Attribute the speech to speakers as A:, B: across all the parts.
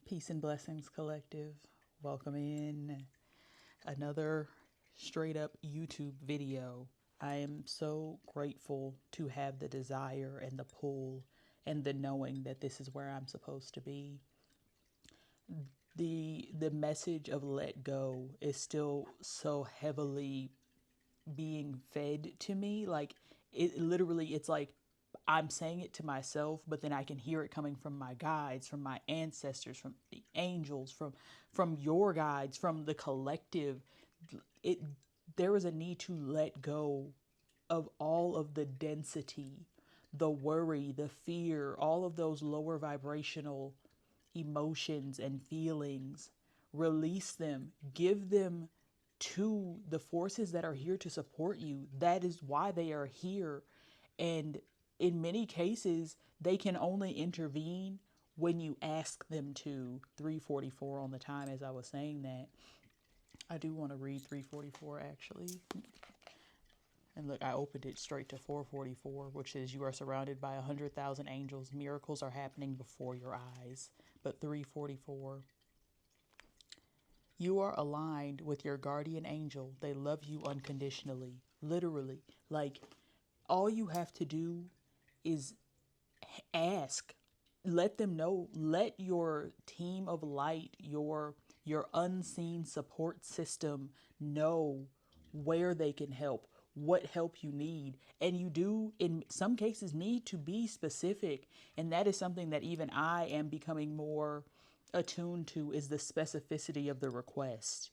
A: Peace and Blessings Collective. Welcome in another straight up YouTube video. I am so grateful to have the desire and the pull and the knowing that this is where I'm supposed to be. The message of let go is still so heavily being fed to me. Like it literally, it's like I'm saying it to myself, but then I can hear it coming from my guides, from my ancestors, from the angels, from your guides, from the collective. It There is a need to let go of all of the density, the worry, the fear, all of those lower vibrational emotions and feelings. Release them, give them to the forces that are here to support you. That is why they are here. And in many cases, they can only intervene when you ask them to. 344 on the time as I was saying that. I do want to read 344 actually. And look, I opened it straight to 444, which says you are surrounded by 100,000 angels. Miracles are happening before your eyes. But 344, you are aligned with your guardian angel. They love you unconditionally. Literally. Like, all you have to do is ask. Let them know. Let your team of light, your unseen support system know where they can help, what help you need. And you do, in some cases, need to be specific. And that is something that even I am becoming more attuned to, is the specificity of the request.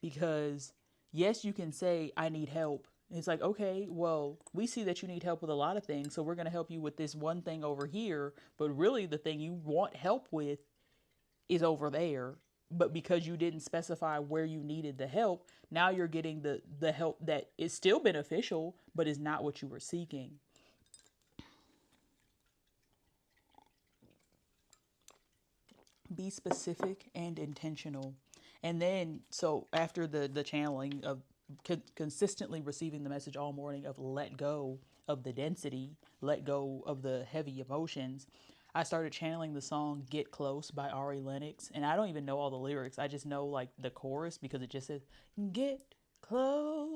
A: Because yes, you can say, I need help. It's like, okay, well, we see that you need help with a lot of things, so we're going to help you with this one thing over here. But really, the thing you want help with is over there. But because you didn't specify where you needed the help, now you're getting the help that is still beneficial, but is not what you were seeking. Be specific and intentional. And then, so after the channeling of consistently receiving the message all morning of let go of the density, let go of the heavy emotions, I started channeling the song Get Close by Ari Lennox. And I don't even know all the lyrics. I just know like the chorus because it just says, get close,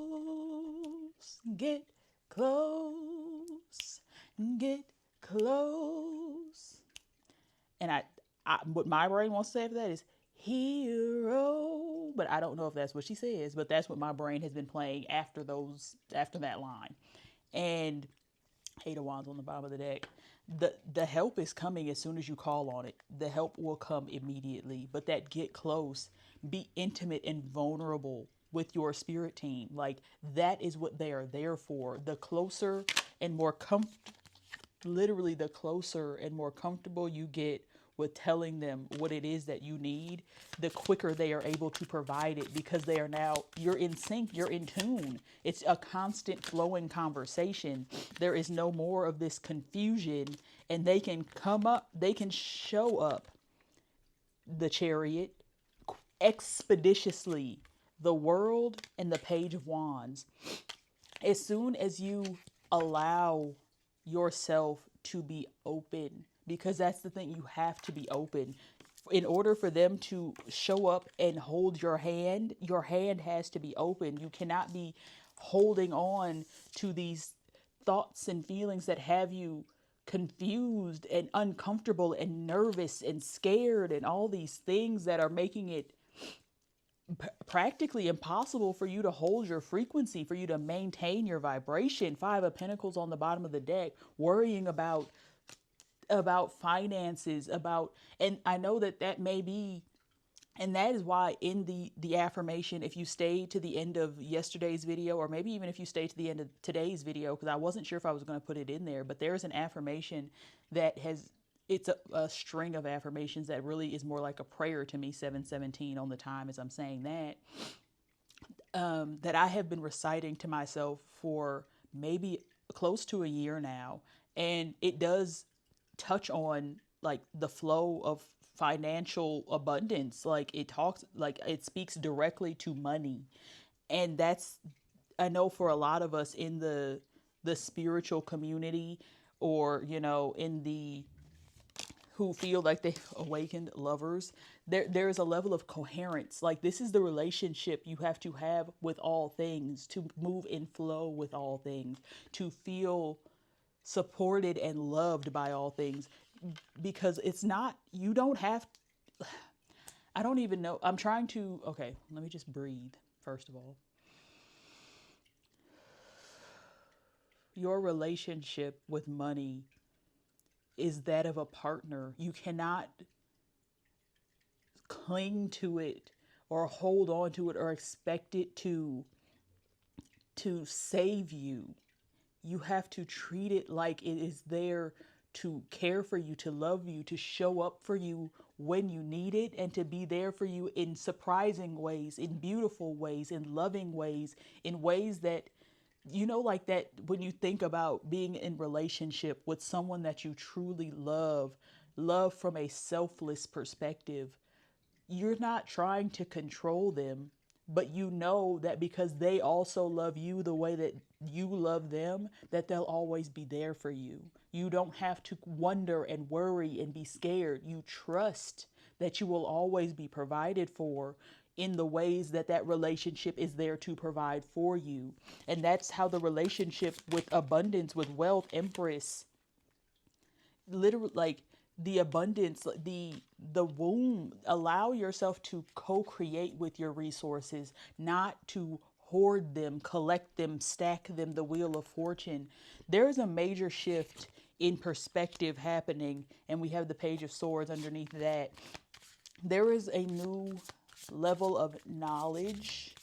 A: get close, get close. And what my brain wants to say after that is hero, but I don't know if that's what she says. But that's what my brain has been playing after that line. And Eight of Wands on the bottom of the deck. The help is coming as soon as you call on it. The help will come immediately. But that get close, be intimate and vulnerable with your spirit team. Like that is what they are there for. The closer and more literally the closer and more comfortable you get with telling them what it is that you need, the quicker they are able to provide it, because they are now, you're in sync, you're in tune. It's a constant flowing conversation. There is no more of this confusion, and they can come up, they can show up the Chariot expeditiously, the World, and the Page of Wands. As soon as you allow yourself to be open, because that's the thing, you have to be open. In order for them to show up and hold your hand has to be open. You cannot be holding on to these thoughts and feelings that have you confused and uncomfortable and nervous and scared, and all these things that are making it practically impossible for you to hold your frequency, for you to maintain your vibration. Five of Pentacles on the bottom of the deck, worrying about finances, and I know that may be, and that is why in the affirmation, if you stay to the end of yesterday's video, or maybe even if you stay to the end of today's video, because I wasn't sure if I was going to put it in there, but there's an affirmation that it's a string of affirmations that really is more like a prayer to me, 717 on the time as I'm saying that, that I have been reciting to myself for maybe close to a year now. And it does touch on like the flow of financial abundance. Like it speaks directly to money. And that's, I know for a lot of us in the spiritual community, or in the who feel like they've awakened lovers, there is a level of coherence. Like, this is the relationship you have to have with all things, to move in flow with all things, to feel supported and loved by all things. Because it's not, you don't have, I don't even know. I'm trying to, okay, let me just breathe, first of all. Your relationship with money is that of a partner. You cannot cling to it or hold on to it or expect it to save you. You have to treat it like it is there to care for you, to love you, to show up for you when you need it, and to be there for you in surprising ways, in beautiful ways, in loving ways, in ways that, you know, like that when you think about being in relationship with someone that you truly love from a selfless perspective. You're not trying to control them, but you know that because they also love you the way that you love them, that they'll always be there for you. You don't have to wonder and worry and be scared. You trust that you will always be provided for in the ways that that relationship is there to provide for you. And that's how the relationship with abundance, with wealth, Empress, literally, like, the abundance, the womb, allow yourself to co-create with your resources, not to hoard them, collect them, stack them, the wheel of fortune. There's a major shift in perspective happening, and we have the Page of Swords underneath that. There is a new level of knowledge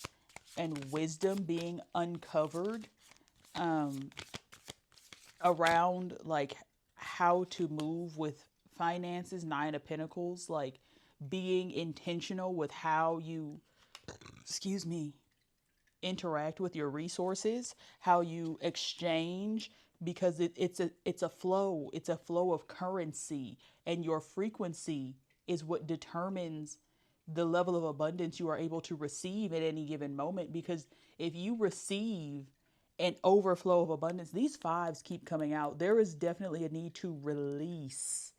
A: and wisdom being uncovered around, like, how to move with finances. Nine of Pentacles, like being intentional with how you, excuse me, interact with your resources, how you exchange, because it's a flow. It's a flow of currency, and your frequency is what determines the level of abundance you are able to receive at any given moment. Because if you receive an overflow of abundance, these fives keep coming out. There is definitely a need to release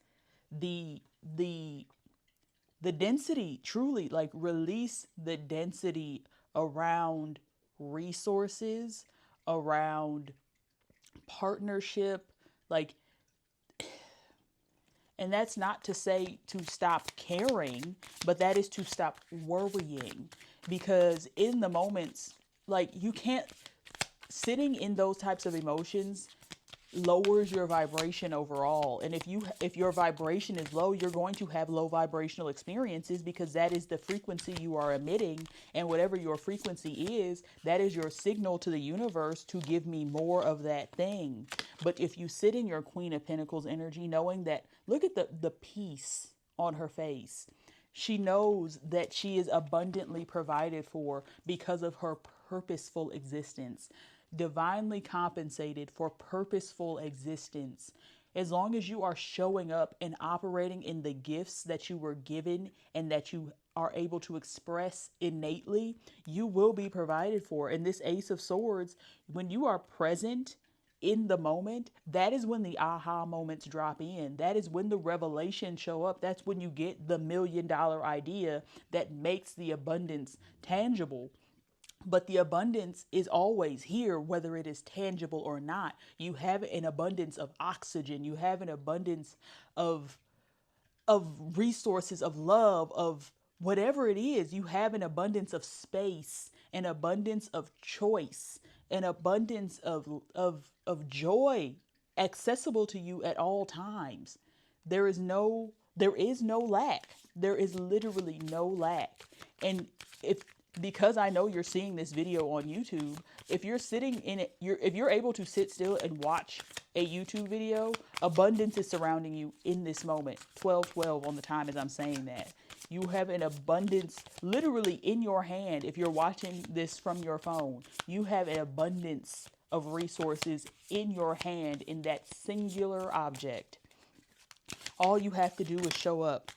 A: the the the density, truly, like, release the density around resources, around partnership, like, and that's not to say to stop caring, but that is to stop worrying. Because in the moments, like, you can't, sitting in those types of emotions lowers your vibration overall. And if your vibration is low, you're going to have low vibrational experiences, because that is the frequency you are emitting. And whatever your frequency is, that is your signal to the universe to give me more of that thing. But if you sit in your Queen of Pentacles energy, knowing that, look at the peace on her face. She knows that she is abundantly provided for because of her purposeful existence, divinely compensated for purposeful existence. As long as you are showing up and operating in the gifts that you were given and that you are able to express innately, you will be provided for. And this Ace of Swords, when you are present in the moment, that is when the aha moments drop in. That is when the revelations show up. That's when you get the $1 million idea that makes the abundance tangible. But the abundance is always here, whether it is tangible or not. You have an abundance of oxygen. You have an abundance of resources, of love, of whatever it is. You have an abundance of space, an abundance of choice, an abundance of joy accessible to you at all times. There is no lack. There is literally no lack. And because I know you're seeing this video on YouTube, if you're sitting in it, if you're able to sit still and watch a YouTube video, abundance is surrounding you in this moment. 12:12 on the time as I'm saying that. You have an abundance literally in your hand. If you're watching this from your phone, you have an abundance of resources in your hand, in that singular object. All you have to do is show up.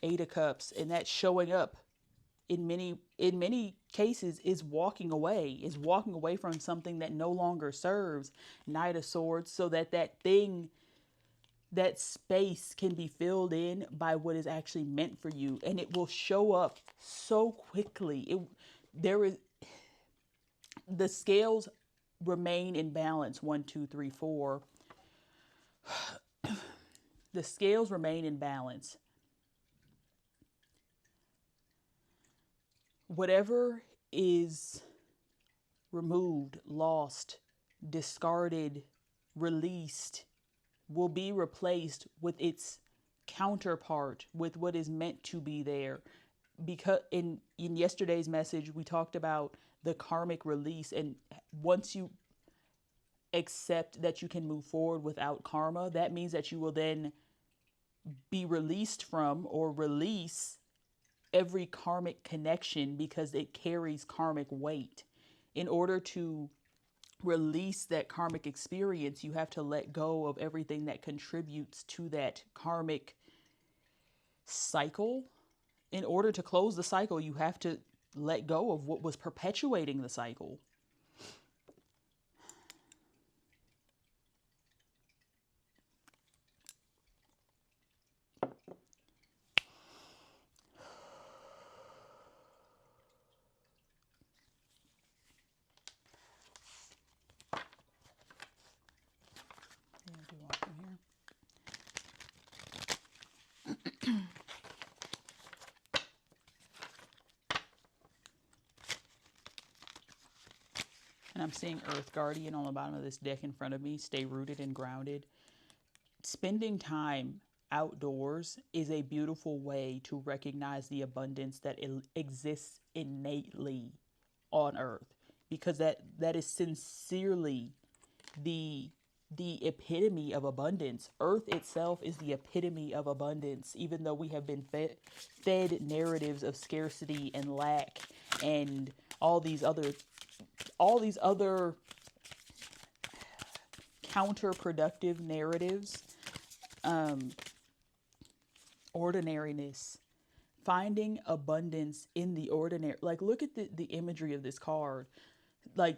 A: Eight of Cups, and that showing up in many cases is walking away from something that no longer serves. Knight of Swords, so that thing that space can be filled in by what is actually meant for you, and it will show up so quickly. There is the scales remain in balance. 1, 2, 3, 4. The scales remain in balance. Whatever is removed, lost, discarded, released will be replaced with its counterpart, with what is meant to be there. Because in yesterday's message we talked about the karmic release, and once you accept that you can move forward without karma, that means that you will then be released from or release every karmic connection because it carries karmic weight. In order to release that karmic experience, you have to let go of everything that contributes to that karmic cycle. In order to close the cycle, you have to let go of what was perpetuating the cycle. Do you want from here? And I'm seeing Earth Guardian on the bottom of this deck in front of me. Stay rooted and grounded. Spending time outdoors is a beautiful way to recognize the abundance that exists innately on Earth, because that is sincerely the epitome of abundance. Earth itself is the epitome of abundance, even though we have been fed narratives of scarcity and lack and all these other counterproductive narratives. Ordinariness. Finding abundance in the ordinary. Like, look at the imagery of this card. Like,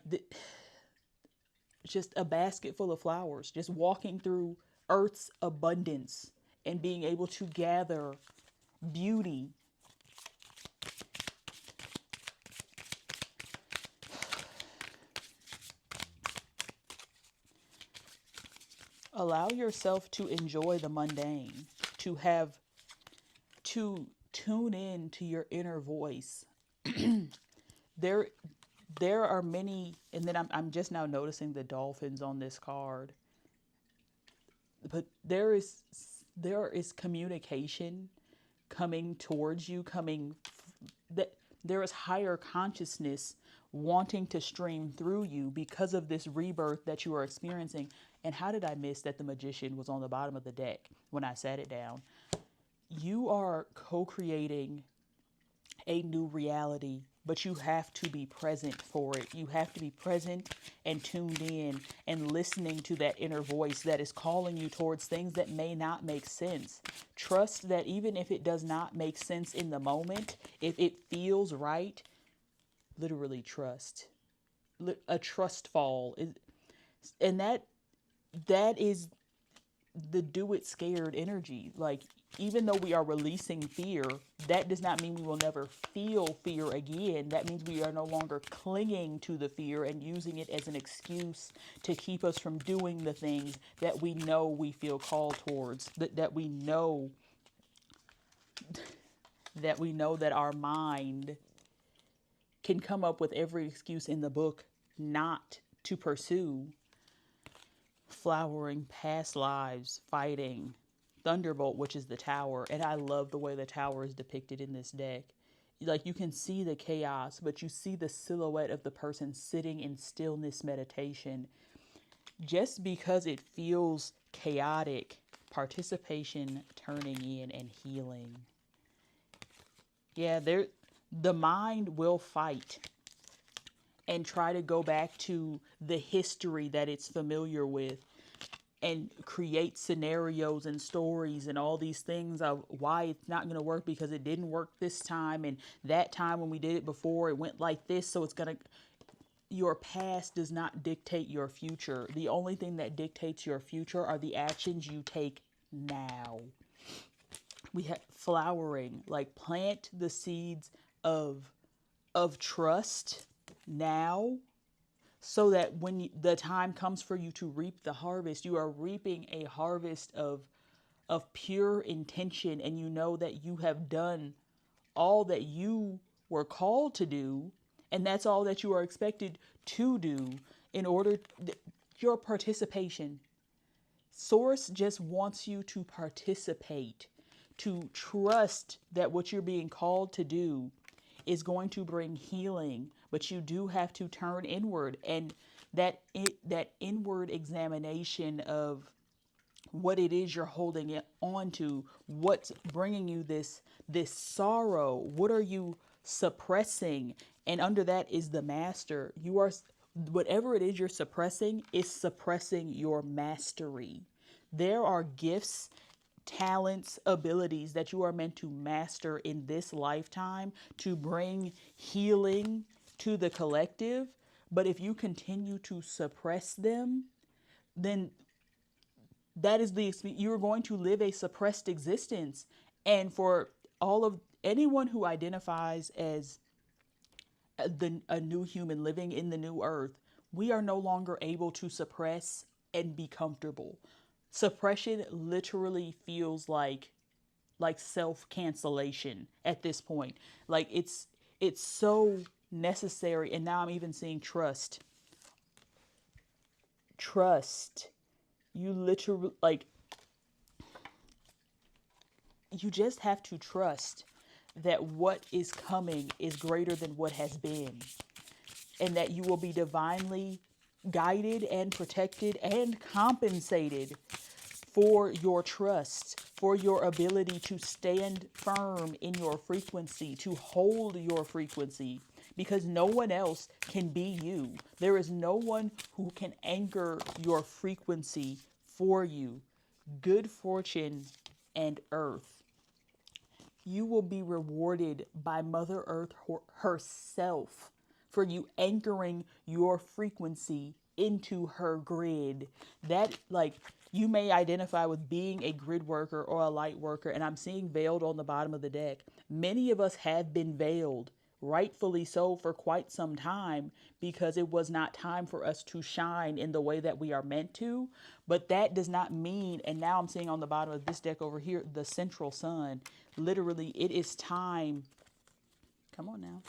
A: just a basket full of flowers, just walking through Earth's abundance and being able to gather beauty. Allow yourself to enjoy the mundane, to tune in to your inner voice. There are many, and then I'm just now noticing the dolphins on this card. But there is communication coming towards you, that there is higher consciousness wanting to stream through you because of this rebirth that you are experiencing. And how did I miss that the magician was on the bottom of the deck when I sat it down? You are co-creating a new reality, but you have to be present for it. You have to be present and tuned in and listening to that inner voice that is calling you towards things that may not make sense. Trust that even if it does not make sense in the moment, if it feels right, literally trust. A trust fall is, and that is the do it scared energy. Like, even though we are releasing fear, that does not mean we will never feel fear again. That means we are no longer clinging to the fear and using it as an excuse to keep us from doing the things that we know we feel called towards, that we know that our mind can come up with every excuse in the book not to pursue. Flowering, past lives, fighting, Thunderbolt, which is the tower. And I love the way the tower is depicted in this deck. Like, you can see the chaos, but you see the silhouette of the person sitting in stillness meditation. Just because it feels chaotic, participation, turning in, and healing. Yeah, the mind will fight and try to go back to the history that it's familiar with and create scenarios and stories and all these things of why it's not going to work because it didn't work this time, and that time when we did it before it went like this, so it's going to. Your past does not dictate your future. The only thing that dictates your future are the actions you take now. We have flowering, like plant the seeds of trust now, so that when the time comes for you to reap the harvest, you are reaping a harvest of pure intention, and you know that you have done all that you were called to do, and that's all that you are expected to do in order your participation. Source just wants you to participate, to trust that what you're being called to do is going to bring healing, but you do have to turn inward, and that inward examination of what it is you're holding it on to, what's bringing you this sorrow, what are you suppressing, and under that is the master. You are, whatever it is you're suppressing is suppressing your mastery. There are gifts, talents, abilities that you are meant to master in this lifetime to bring healing to the collective. But if you continue to suppress them, then that is the experience. You're going to live a suppressed existence. And for all of anyone who identifies as a new human living in the new earth, we are no longer able to suppress and be comfortable. Suppression literally feels like self-cancellation at this point. Like it's so necessary. And now I'm even seeing trust. Trust. You literally, like, you just have to trust that what is coming is greater than what has been, and that you will be divinely guided and protected and compensated for your trust, for your ability to stand firm in your frequency, to hold your frequency, because no one else can be you. There is no one who can anchor your frequency for you. Good fortune and earth. You will be rewarded by Mother Earth herself for you anchoring your frequency into her grid. That, like, you may identify with being a grid worker or a light worker, and I'm seeing veiled on the bottom of the deck. Many of us have been veiled, rightfully so, for quite some time, because it was not time for us to shine in the way that we are meant to. But that does not mean, and now I'm seeing on the bottom of this deck over here, the central sun. Literally, it is time, come on now,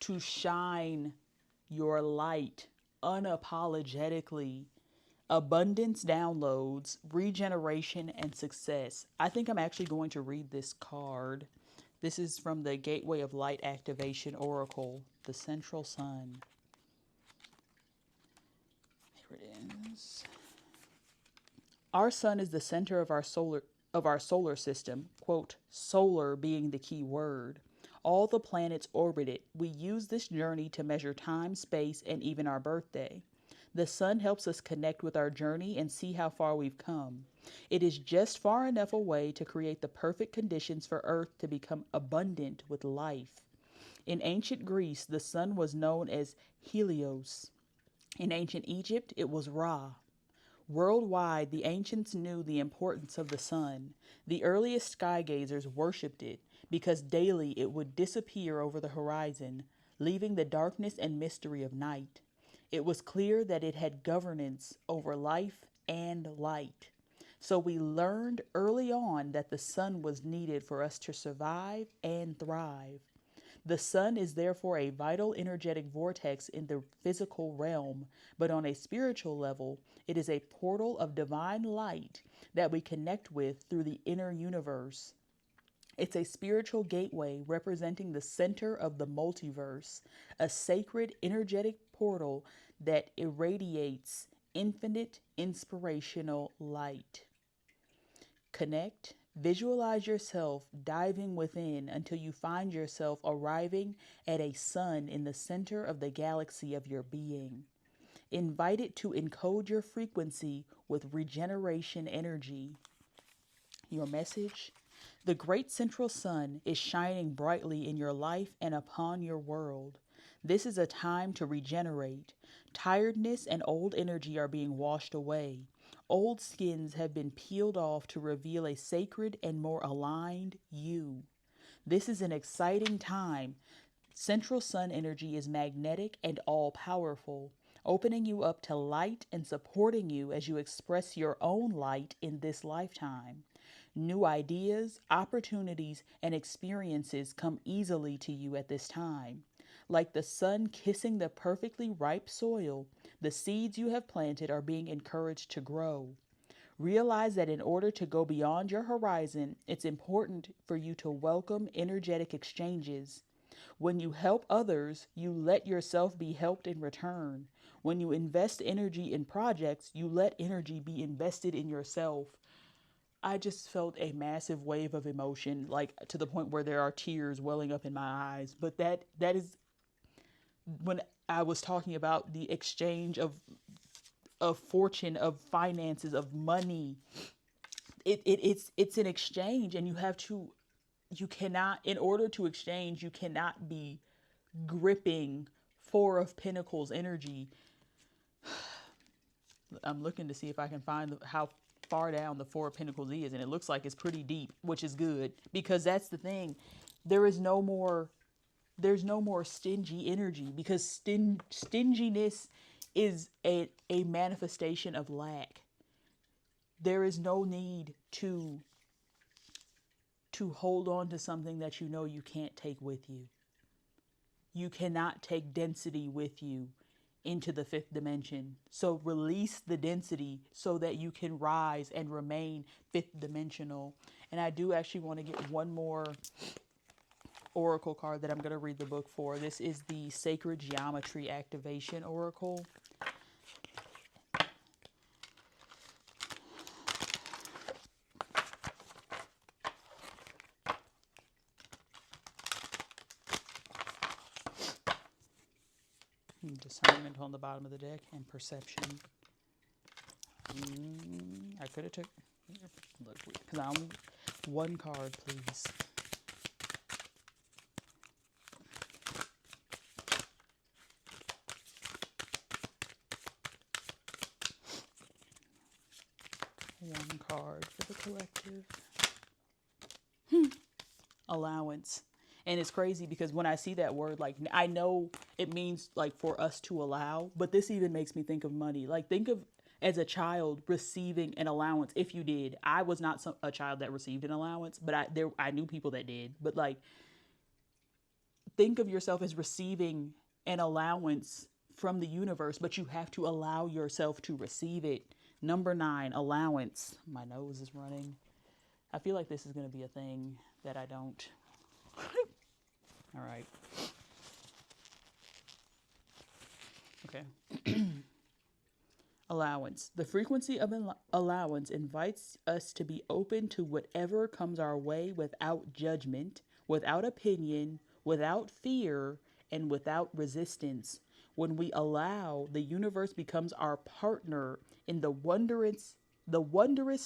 A: to shine your light unapologetically. Abundance downloads, regeneration, and success. I think I'm actually going to read this card. This is from the Gateway of Light Activation Oracle, the Central Sun. Here it is. Our sun is the center of our solar system, quote, solar being the key word. All the planets orbit it. We use this journey to measure time, space, and even our birthday. The sun helps us connect with our journey and see how far we've come. It is just far enough away to create the perfect conditions for Earth to become abundant with life. In ancient Greece, the sun was known as Helios. In ancient Egypt, it was Ra. Worldwide, the ancients knew the importance of the sun. The earliest sky gazers worshipped it because daily it would disappear over the horizon, leaving the darkness and mystery of night. It was clear that it had governance over life and light. So we learned early on that the sun was needed for us to survive and thrive. The sun is therefore a vital energetic vortex in the physical realm, but on a spiritual level, it is a portal of divine light that we connect with through the inner universe. It's a spiritual gateway representing the center of the multiverse, a sacred energetic portal that irradiates infinite inspirational light. Connect, visualize yourself diving within until you find yourself arriving at a sun in the center of the galaxy of your being. Invite it to encode your frequency with regeneration energy. Your message? The great central sun is shining brightly in your life and upon your world. This is a time to regenerate. Tiredness and old energy are being washed away. Old skins have been peeled off to reveal a sacred and more aligned you. This is an exciting time. Central sun energy is magnetic and all powerful, opening you up to light and supporting you as you express your own light in this lifetime. New ideas, opportunities, and experiences come easily to you at this time. Like the sun kissing the perfectly ripe soil, the seeds you have planted are being encouraged to grow. Realize that in order to go beyond your horizon, it's important for you to welcome energetic exchanges. When you help others, you let yourself be helped in return. When you invest energy in projects, you let energy be invested in yourself. I just felt a massive wave of emotion, like to the point where there are tears welling up in my eyes. But that is when I was talking about the exchange of fortune, of finances, of money. It's an exchange, and you cannot, in order to exchange, you cannot be gripping Four of Pentacles energy. I'm looking to see if I can find how far down the Four of Pentacles is, and it looks like it's pretty deep, which is good, because that's the thing. There's no more stingy energy, because stinginess is a manifestation of lack. There is no need to hold on to something that you know you can't take with you. You cannot take density with you into the fifth dimension. So release the density so that you can rise and remain fifth dimensional. And I do actually want to get one more oracle card that I'm going to read the book for. This is the Sacred Geometry Activation Oracle. Discernment on the bottom of the deck, and perception. I could have took, look, because I only, one card, please. One card for the collective. Allowance. And it's crazy because when I see that word, like, I know it means like for us to allow, but this even makes me think of money. Like, think of as a child receiving an allowance. If you did, I was not a child that received an allowance, but I knew people that did. But like, think of yourself as receiving an allowance from the universe, but you have to allow yourself to receive it. Number 9, allowance. My nose is running. I feel like this is going to be a thing that I don't. All right. Okay. Allowance. The frequency of allowance invites us to be open to whatever comes our way without judgment, without opinion, without fear, and without resistance. When we allow, the universe becomes our partner in the wondrous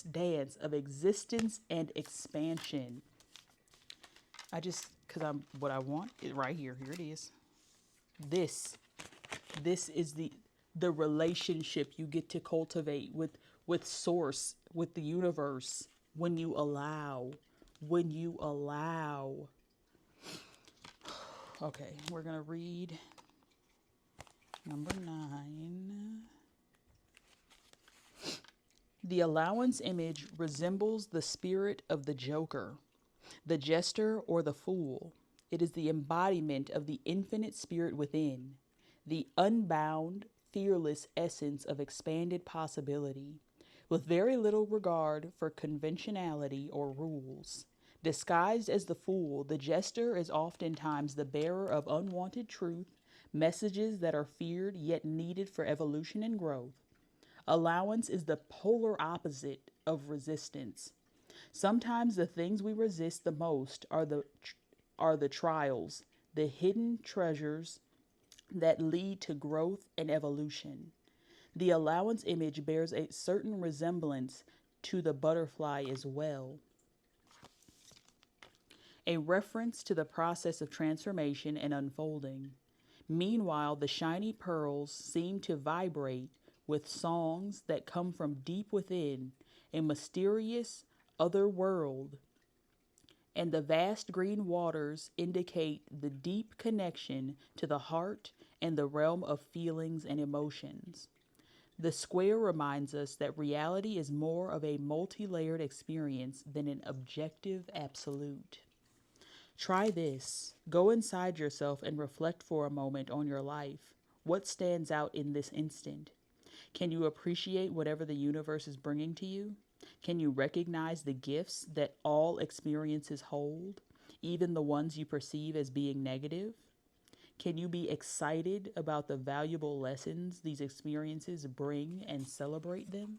A: dance of existence and expansion. Because what I want is right here. Here it is. This is the relationship you get to cultivate with source, with the universe, when you allow. Okay, we're going to read number 9. The allowance image resembles the spirit of the Joker, the jester, or the fool. It is the embodiment of the infinite spirit within, the unbound, fearless essence of expanded possibility, with very little regard for conventionality or rules. Disguised as the fool, the jester is oftentimes the bearer of unwanted truth, messages that are feared yet needed for evolution and growth. Allowance is the polar opposite of resistance. Sometimes the things we resist the most are the trials, the hidden treasures that lead to growth and evolution. The allowance image bears a certain resemblance to the butterfly as well, a reference to the process of transformation and unfolding. Meanwhile, the shiny pearls seem to vibrate with songs that come from deep within a mysterious other world, and the vast green waters indicate the deep connection to the heart and the realm of feelings and emotions. The square reminds us that reality is more of a multi layered experience than an objective absolute. Try this. Go inside yourself and reflect for a moment on your life. What stands out in this instant? Can you appreciate whatever the universe is bringing to you? Can you recognize the gifts that all experiences hold, even the ones you perceive as being negative? Can you be excited about the valuable lessons these experiences bring and celebrate them?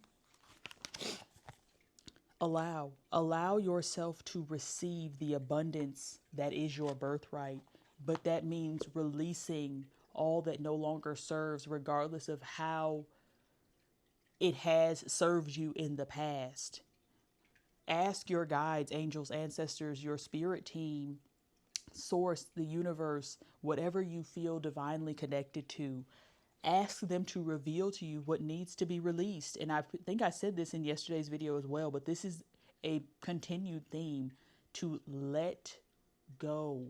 A: Allow yourself to receive the abundance that is your birthright, but that means releasing all that no longer serves, regardless of how it has served you in the past. Ask your guides, angels, ancestors, your spirit team, source, the universe, whatever you feel divinely connected to. Ask them to reveal to you what needs to be released. And I think I said this in yesterday's video as well, but this is a continued theme: to let go.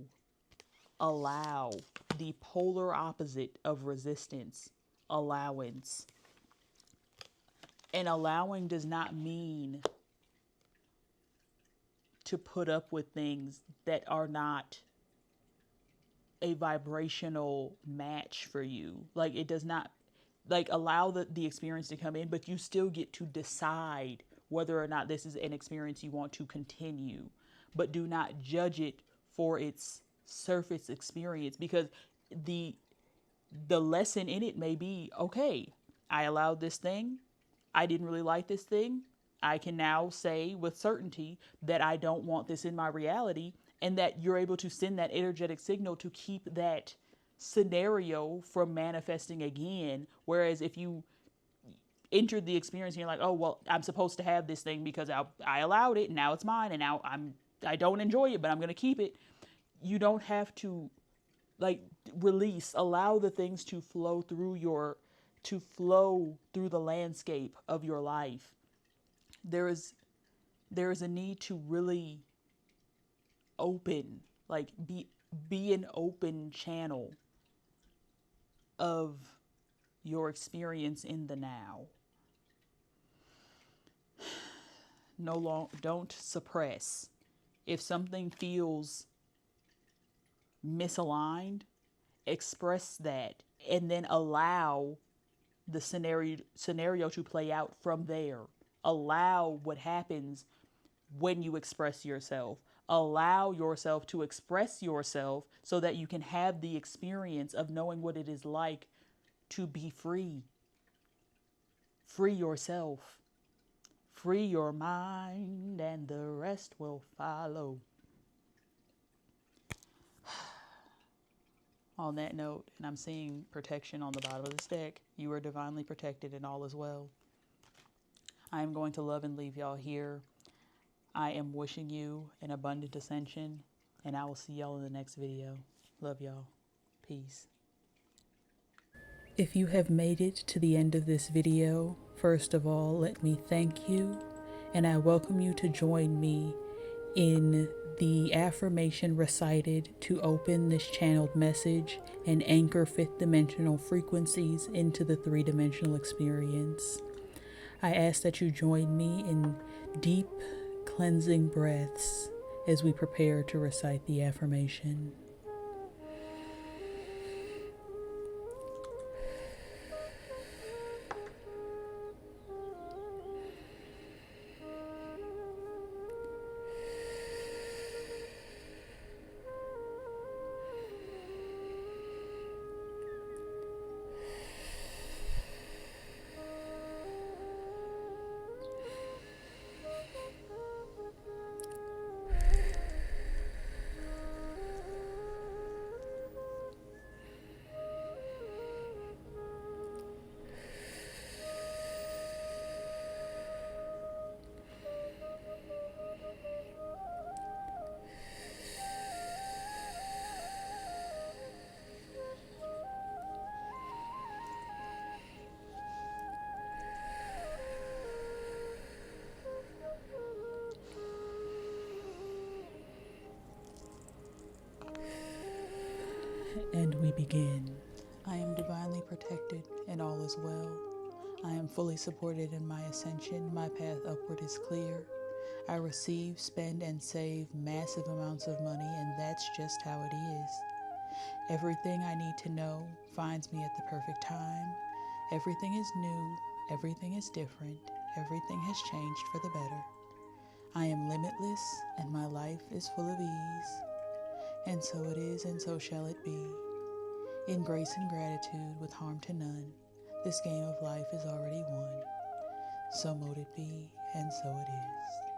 A: Allow, the polar opposite of resistance, allowance. And allowing does not mean to put up with things that are not a vibrational match for you. Like, it does not, like, allow the experience to come in, but you still get to decide whether or not this is an experience you want to continue. But do not judge it for its surface experience, because the lesson in it may be, okay, I allowed this thing. I didn't really like this thing. I can now say with certainty that I don't want this in my reality, and that you're able to send that energetic signal to keep that scenario from manifesting again. Whereas if you entered the experience and you're like, oh, well, I'm supposed to have this thing because I allowed it and now it's mine and now I don't enjoy it, but I'm going to keep it. You don't have to, like, release, allow the things to flow through the landscape of your life. There is a need to really open, like, be an open channel of your experience in the now. Don't suppress. If something feels misaligned, express that and then allow the scenario to play out from there. Allow what happens when you express yourself. Allow yourself to express yourself so that you can have the experience of knowing what it is like to be free. Free yourself. Free your mind and the rest will follow. On that note, and I'm seeing protection on the bottom of this deck, you are divinely protected and all is well. I am going to love and leave y'all here. I am wishing you an abundant ascension, and I will see y'all in the next video. Love y'all. Peace. If you have made it to the end of this video, first of all, let me thank you, and I welcome you to join me in the affirmation recited to open this channeled message and anchor fifth dimensional frequencies into the three-dimensional experience. I ask that you join me in deep cleansing breaths as we prepare to recite the affirmation. And we begin. I am divinely protected, and all is well. I am fully supported in my ascension. My path upward is clear. I receive, spend, and save massive amounts of money, and that's just how it is. Everything I need to know finds me at the perfect time. Everything is new. Everything is different. Everything has changed for the better. I am limitless, and my life is full of ease. And so it is, and so shall it be. In grace and gratitude, with harm to none, this game of life is already won. So mote it be, and so it is.